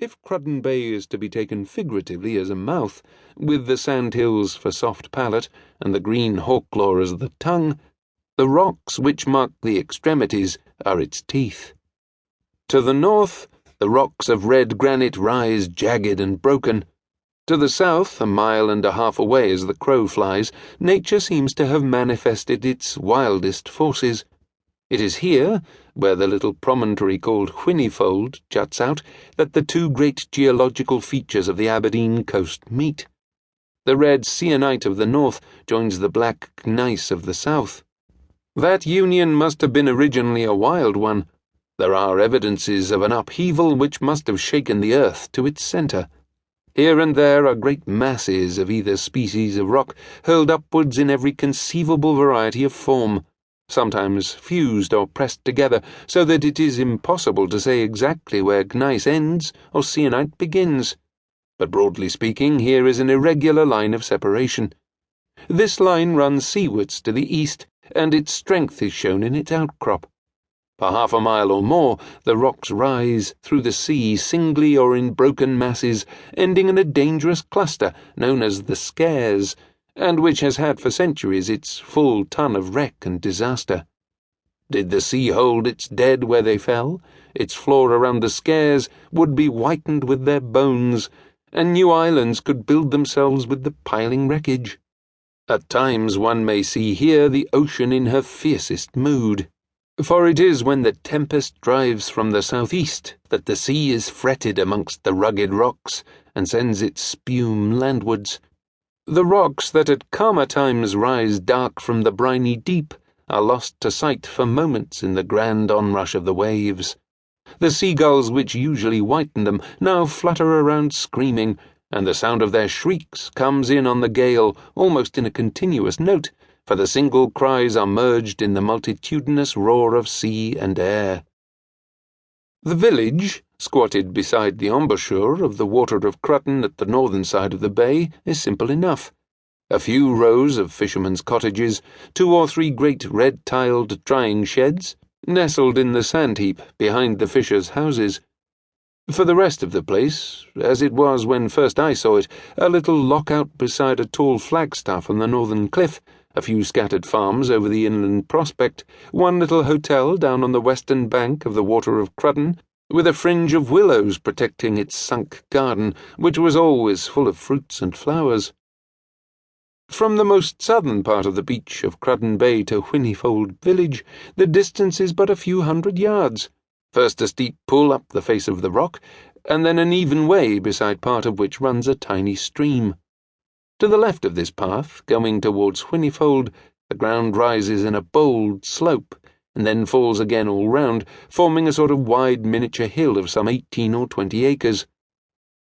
If Cruden Bay is to be taken figuratively as a mouth, with the sandhills for soft palate and the green hawklaw as the tongue, the rocks which mark the extremities are its teeth. To the north, the rocks of red granite rise jagged and broken. To the south, a mile and a half away as the crow flies, nature seems to have manifested its wildest forces. It is here, where the little promontory called Whinnyfold juts out, that the two great geological features of the Aberdeen coast meet. The red sienite of the north joins the black gneiss of the south. That union must have been originally a wild one. There are evidences of an upheaval which must have shaken the earth to its centre. Here and there are great masses of either species of rock hurled upwards in every conceivable variety of form, sometimes fused or pressed together so that it is impossible to say exactly where gneiss ends or sienite begins. But broadly speaking, here is an irregular line of separation. This line runs seawards to the east, and its strength is shown in its outcrop. For half a mile or more, the rocks rise through the sea singly or in broken masses, ending in a dangerous cluster known as the Skares, and which has had for centuries its full ton of wreck and disaster. Did the sea hold its dead where they fell, its floor around the Skares would be whitened with their bones, and new islands could build themselves with the piling wreckage. At times one may see here the ocean in her fiercest mood. For it is when the tempest drives from the southeast that the sea is fretted amongst the rugged rocks and sends its spume landwards. The rocks that at calmer times rise dark from the briny deep are lost to sight for moments in the grand onrush of the waves. The seagulls which usually whiten them now flutter around screaming, and the sound of their shrieks comes in on the gale almost in a continuous note, for the single cries are merged in the multitudinous roar of sea and air. The village, squatted beside the embouchure of the water of Cruden at the northern side of the bay, is simple enough. A few rows of fishermen's cottages, 2 or 3 great red-tiled drying sheds, nestled in the sand-heap behind the fishers' houses. For the rest of the place, as it was when first I saw it, a little lockout beside a tall flagstaff on the northern cliff, a few scattered farms over the inland prospect, one little hotel down on the western bank of the water of Cruden, with a fringe of willows protecting its sunk garden, which was always full of fruits and flowers. From the most southern part of the beach of Cruden Bay to Whinnyfold village, the distance is but a few hundred yards. First a steep pull up the face of the rock, and then an even way beside part of which runs a tiny stream. To the left of this path, going towards Whinnyfold, the ground rises in a bold slope, and then falls again all round, forming a sort of wide miniature hill of some 18 or 20 acres.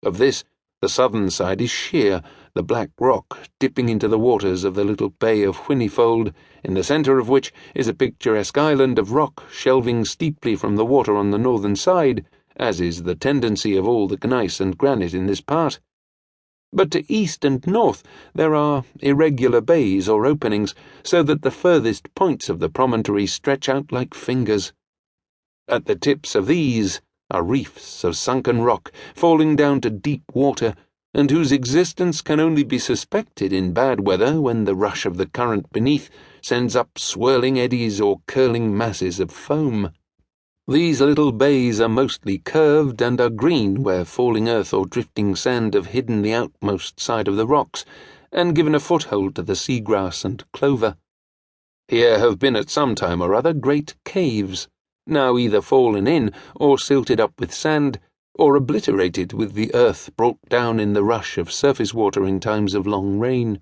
Of this, the southern side is sheer, the black rock dipping into the waters of the little bay of Whinnyfold, in the centre of which is a picturesque island of rock shelving steeply from the water on the northern side, as is the tendency of all the gneiss and granite in this part. But to east and north there are irregular bays or openings, so that the furthest points of the promontory stretch out like fingers. At the tips of these are reefs of sunken rock falling down to deep water, and whose existence can only be suspected in bad weather when the rush of the current beneath sends up swirling eddies or curling masses of foam. These little bays are mostly curved and are green where falling earth or drifting sand have hidden the outmost side of the rocks and given a foothold to the seagrass and clover. Here have been at some time or other great caves, now either fallen in or silted up with sand, or obliterated with the earth brought down in the rush of surface water in times of long rain.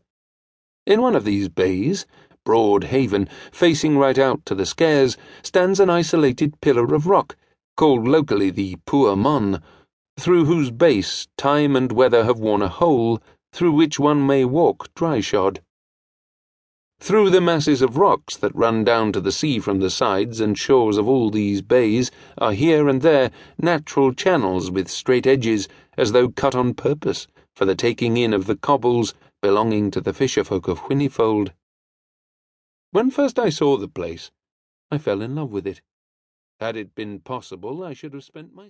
In one of these bays, Broad Haven, facing right out to the Skares, stands an isolated pillar of rock, called locally the Poor Mon, through whose base time and weather have worn a hole, through which one may walk dry-shod. Through the masses of rocks that run down to the sea from the sides and shores of all these bays are here and there natural channels with straight edges, as though cut on purpose, for the taking in of the cobbles belonging to the fisherfolk of Whinnyfold. When first I saw the place, I fell in love with it. Had it been possible, I should have spent my